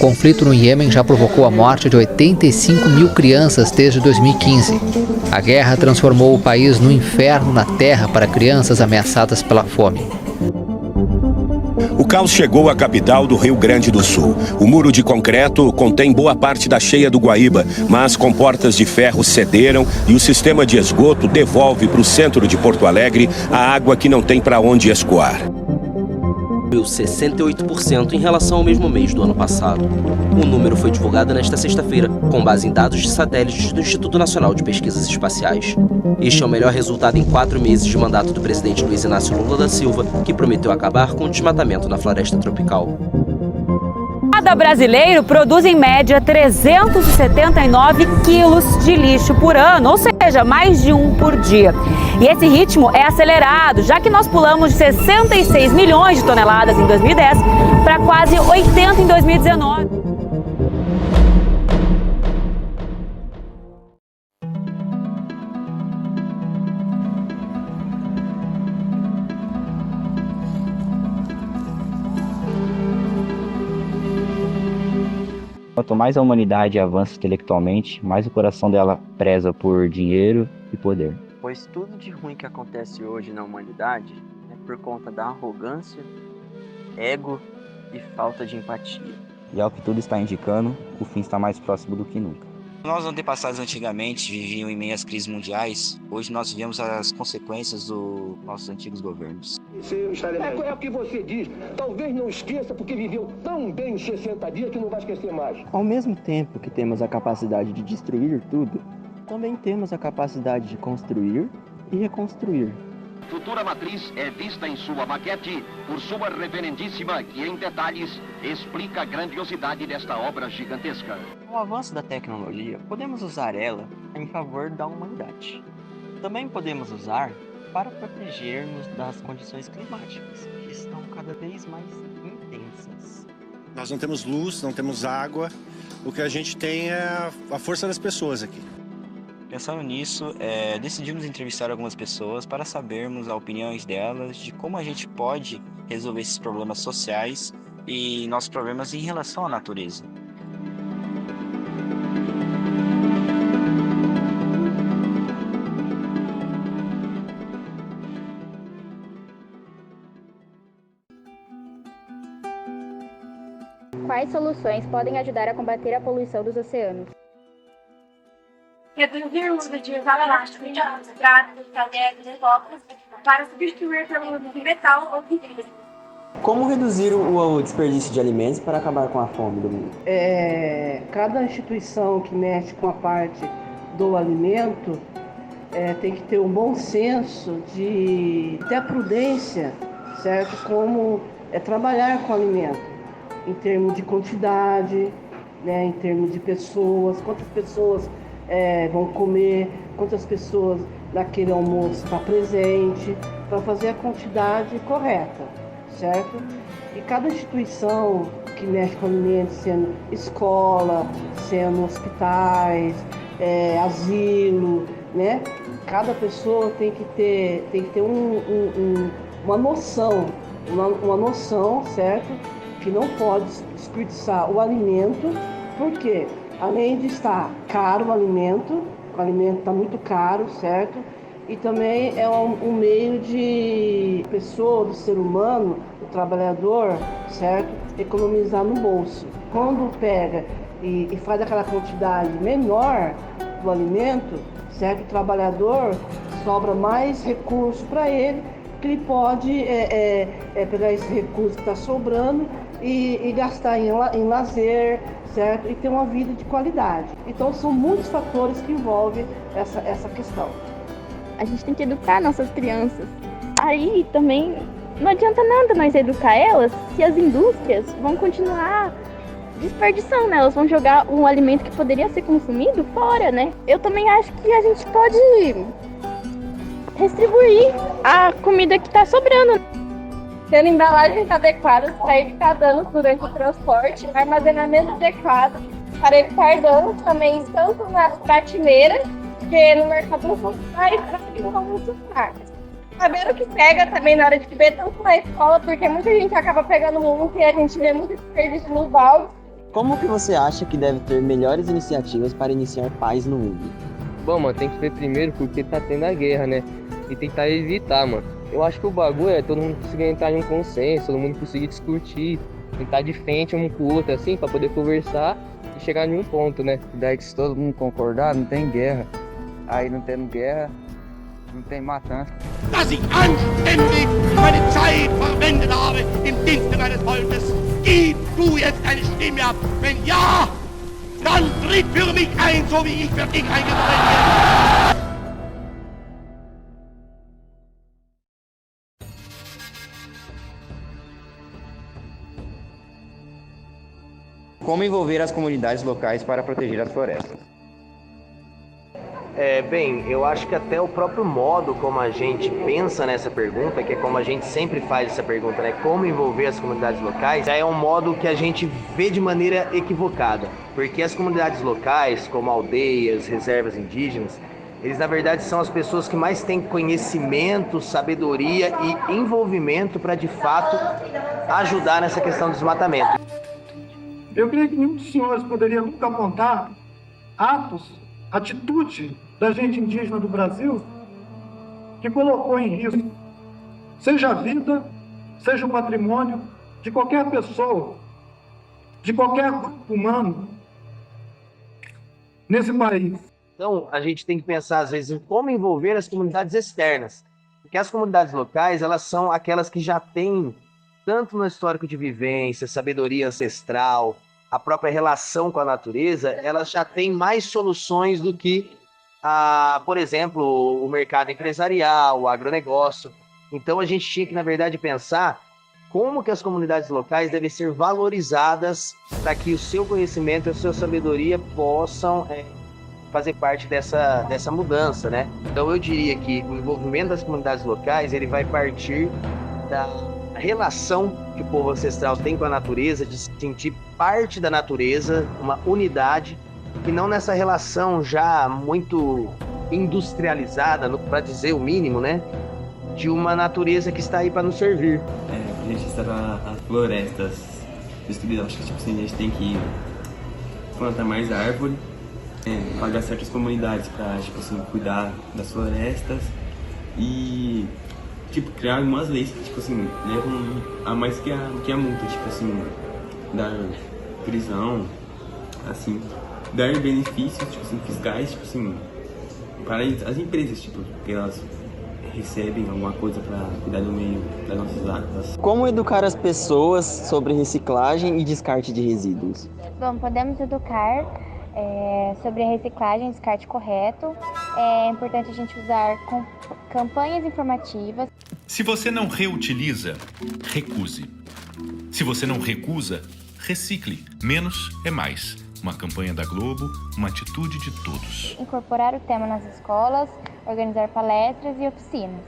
conflito no Iêmen já provocou a morte de 85 mil crianças desde 2015. A guerra transformou o país no inferno na terra para crianças ameaçadas pela fome. O caos chegou à capital do Rio Grande do Sul. O muro de concreto contém boa parte da cheia do Guaíba, mas comportas de ferro cederam e o sistema de esgoto devolve para o centro de Porto Alegre a água que não tem para onde escoar. 68% em relação ao mesmo mês do ano passado. O número foi divulgado nesta sexta-feira, com base em dados de satélites do Instituto Nacional de Pesquisas Espaciais. Este é o melhor resultado em 4 meses de mandato do presidente Luiz Inácio Lula da Silva, que prometeu acabar com o desmatamento na floresta tropical. Cada brasileiro produz em média 379 quilos de lixo por ano, ou seja, mais de um por dia. E esse ritmo é acelerado, já que nós pulamos de 66 milhões de toneladas em 2010 para quase 80 em 2019. Quanto mais a humanidade avança intelectualmente, mais o coração dela preza por dinheiro e poder. Pois tudo de ruim que acontece hoje na humanidade é por conta da arrogância, ego e falta de empatia. E ao que tudo está indicando, o fim está mais próximo do que nunca. Nossos antepassados antigamente viviam em meio às crises mundiais. Hoje nós vivemos as consequências dos nossos antigos governos. É o que você diz. Talvez não esqueça porque viveu tão bem os 60 dias que não vai esquecer mais. Ao mesmo tempo que temos a capacidade de destruir tudo, também temos a capacidade de construir e reconstruir. Futura matriz é vista em sua maquete por sua reverendíssima, que em detalhes explica a grandiosidade desta obra gigantesca. Com o avanço da tecnologia, podemos usar ela em favor da humanidade. Também podemos usar para protegermos das condições climáticas, que estão cada vez mais intensas. Nós não temos luz, não temos água, o que a gente tem é a força das pessoas aqui. Pensando nisso, decidimos entrevistar algumas pessoas para sabermos as opiniões delas de como a gente pode resolver esses problemas sociais e nossos problemas em relação à natureza. Quais soluções podem ajudar a combater a poluição dos oceanos? Reduzir o uso de plástico, pratos, cadernos e copos para substituir pelo uso de metal ou vidro. Como reduzir o desperdício de alimentos para acabar com a fome do mundo? Cada instituição que mexe com a parte do alimento tem que ter um bom senso de ter a prudência, certo? Como trabalhar com o alimento, em termos de quantidade, né? Em termos de pessoas, quantas pessoas vão comer, quantas pessoas naquele almoço está presente, para fazer a quantidade correta, certo? E cada instituição que mexe com alimentos, sendo escola, sendo hospitais, asilo, né? Cada pessoa tem que ter uma noção, certo? Que não pode desperdiçar o alimento, porque além de estar caro o alimento está muito caro, certo? E também é um meio de pessoa, do ser humano, do trabalhador, certo? Economizar no bolso. Quando pega e faz aquela quantidade menor do alimento, certo? O trabalhador sobra mais recurso para ele, que ele pode pegar esse recurso que está sobrando e gastar em lazer, certo? E ter uma vida de qualidade. Então são muitos fatores que envolvem essa questão. A gente tem que educar nossas crianças. Aí também não adianta nada nós educar elas se as indústrias vão continuar desperdiçando, né? Elas vão jogar um alimento que poderia ser consumido fora, né? Eu também acho que a gente pode distribuir a comida que está sobrando. Tendo embalagens adequadas para evitar danos durante o transporte, armazenamento adequado para evitar danos também tanto nas prateleiras que no mercado mais como nos supermercados. Saber o que pega também na hora de beber, tanto na escola, porque muita gente acaba pegando muito e a gente vê muito desperdício nos baldes. Como que você acha que deve ter melhores iniciativas para iniciar paz no mundo? Bom, mano, tem que ver primeiro porque tá tendo a guerra, né? E tentar evitar, mano. Eu acho que o bagulho é todo mundo conseguir entrar em um consenso, todo mundo conseguir discutir, tentar de frente um com o outro, assim, pra poder conversar e chegar em um ponto, né? Daí que se todo mundo concordar, não tem guerra. Aí não tendo guerra, não tem matança. Dass ich anständig meine Zeit verwendet habe im Dienste meines Volkes. Gib du jetzt eine Stimme ab. Wenn ja, dann tritt für mich ein, so wie ich für dich eingetreten bin. Como envolver as comunidades locais para proteger as florestas? Bem, eu acho que até o próprio modo como a gente pensa nessa pergunta, que é como a gente sempre faz essa pergunta, né? Como envolver as comunidades locais, é um modo que a gente vê de maneira equivocada. Porque as comunidades locais, como aldeias, reservas indígenas, eles na verdade são as pessoas que mais têm conhecimento, sabedoria e envolvimento para de fato ajudar nessa questão do desmatamento. Eu creio que nenhum dos senhores poderia nunca apontar atitude da gente indígena do Brasil que colocou em risco, seja a vida, seja o patrimônio de qualquer pessoa, de qualquer grupo humano nesse país. Então, a gente tem que pensar, às vezes, em como envolver as comunidades externas. Porque as comunidades locais, elas são aquelas que já têm, tanto no histórico de vivência, sabedoria ancestral, a própria relação com a natureza, elas já têm mais soluções do que, por exemplo, o mercado empresarial, o agronegócio. Então, a gente tinha que, na verdade, pensar como que as comunidades locais devem ser valorizadas para que o seu conhecimento e a sua sabedoria possam fazer parte dessa mudança, né? Então, eu diria que o envolvimento das comunidades locais, ele vai partir da relação que o povo ancestral tem com a natureza, de se sentir parte da natureza, uma unidade, e não nessa relação já muito industrializada, para dizer o mínimo, né? De uma natureza que está aí para nos servir. A gente está as florestas destruídas, acho que tipo assim, a gente tem que plantar mais árvore, pagar certas comunidades para tipo assim, cuidar das florestas e criar algumas leis que, tipo assim, levam a mais que a multa, tipo assim, dar prisão, assim, dar benefícios, tipo assim, fiscais, tipo assim, para as empresas, tipo, que elas recebem alguma coisa para cuidar do meio, das nossas águas. Como educar as pessoas sobre reciclagem e descarte de resíduos? Bom, podemos educar sobre a reciclagem e descarte correto. É importante a gente usar campanhas informativas. Se você não reutiliza, recuse. Se você não recusa, recicle. Menos é mais. Uma campanha da Globo, uma atitude de todos. Incorporar o tema nas escolas, organizar palestras e oficinas.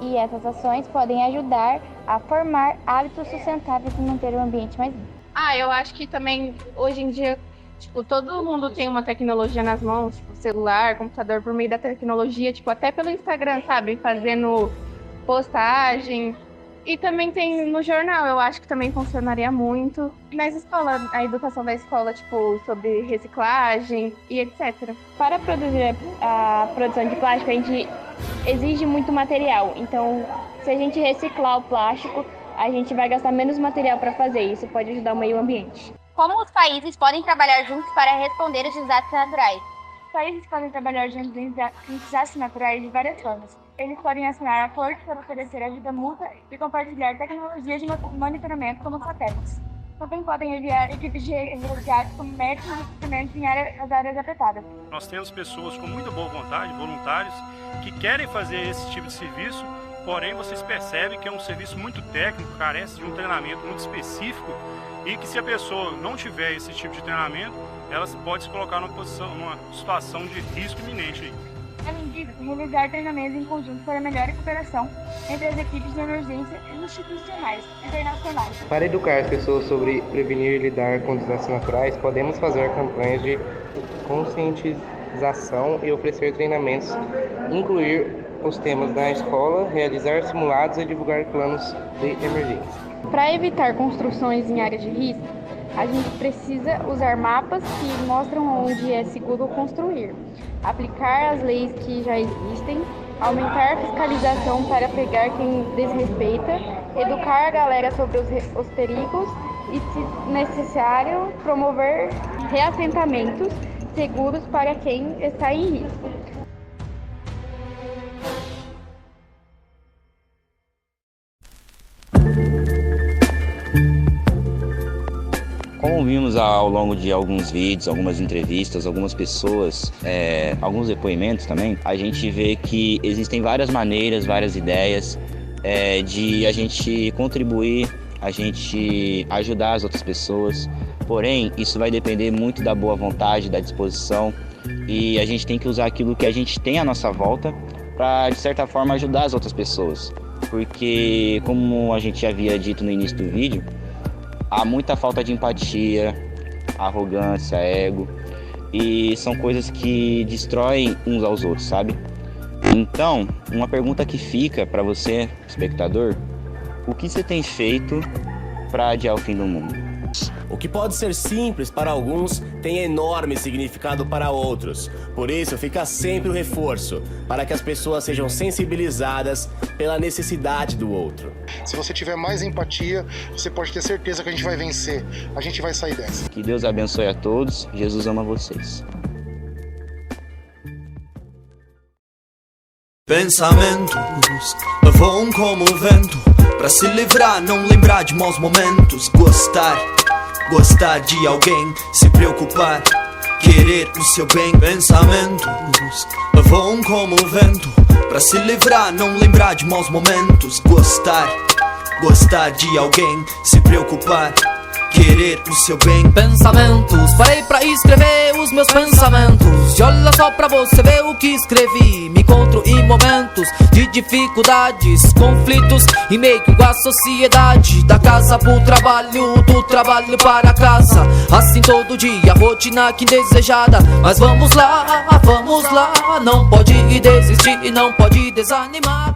E essas ações podem ajudar a formar hábitos sustentáveis e manter o ambiente mais limpo. Eu acho que também, hoje em dia, todo mundo tem uma tecnologia nas mãos, celular, computador, por meio da tecnologia, até pelo Instagram, sabe? Fazendo postagem. E também tem no jornal, eu acho que também funcionaria muito. Nas escolas, a educação da escola, sobre reciclagem e etc. Para produzir a produção de plástico, a gente exige muito material. Então, se a gente reciclar o plástico, a gente vai gastar menos material para fazer. Isso pode ajudar o meio ambiente. Como os países podem trabalhar juntos para responder aos desastres naturais? Os países podem trabalhar juntos em desastres naturais de várias formas. Eles podem assinar acordos para oferecer ajuda mútua e compartilhar tecnologias de monitoramento como satélites. Também podem enviar equipes de resgate com médicos e equipamentos em as áreas afetadas. Nós temos pessoas com muita boa vontade, voluntários, que querem fazer esse tipo de serviço, porém vocês percebem que é um serviço muito técnico, carece de um treinamento muito específico e que se a pessoa não tiver esse tipo de treinamento, ela pode se colocar numa situação de risco iminente. Além disso, realizar treinamentos em conjunto para melhor cooperação entre as equipes de emergência institucionais internacionais. Para educar as pessoas sobre prevenir e lidar com desastres naturais, podemos fazer campanhas de conscientização e oferecer treinamentos, incluir os temas na escola, realizar simulados e divulgar planos de emergência. Para evitar construções em áreas de risco, A gente precisa usar mapas que mostram onde é seguro construir, aplicar as leis que já existem, aumentar a fiscalização para pegar quem desrespeita, educar a galera sobre os perigos e, se necessário, promover reassentamentos seguros para quem está em risco. Como vimos ao longo de alguns vídeos, algumas entrevistas, algumas pessoas, alguns depoimentos também, a gente vê que existem várias maneiras, várias ideias de a gente contribuir, a gente ajudar as outras pessoas. Porém, isso vai depender muito da boa vontade, da disposição, e a gente tem que usar aquilo que a gente tem à nossa volta para, de certa forma, ajudar as outras pessoas. Porque, como a gente já havia dito no início do vídeo, há muita falta de empatia, arrogância, ego, e são coisas que destroem uns aos outros, sabe? Então, uma pergunta que fica para você, espectador: o que você tem feito para adiar o fim do mundo? O que pode ser simples para alguns tem enorme significado para outros. Por isso, fica sempre o reforço, para que as pessoas sejam sensibilizadas pela necessidade do outro. Se você tiver mais empatia, você pode ter certeza que a gente vai vencer. A gente vai sair dessa. Que Deus abençoe a todos. Jesus ama vocês. Pensamentos voam como o vento, pra se livrar, não lembrar de maus momentos. Gostar de alguém, se preocupar, querer o seu bem. Pensamentos voam como o vento, pra se livrar, não lembrar de maus momentos. Gostar de alguém, se preocupar, querer o seu bem. Pensamentos, parei pra escrever os meus pensamentos. E olha só pra você ver o que escrevi. Me encontro em momentos de dificuldades, conflitos em meio à sociedade. Da casa pro trabalho, do trabalho para casa. Assim todo dia, rotina que indesejada. Mas vamos lá, não pode desistir e não pode desanimar.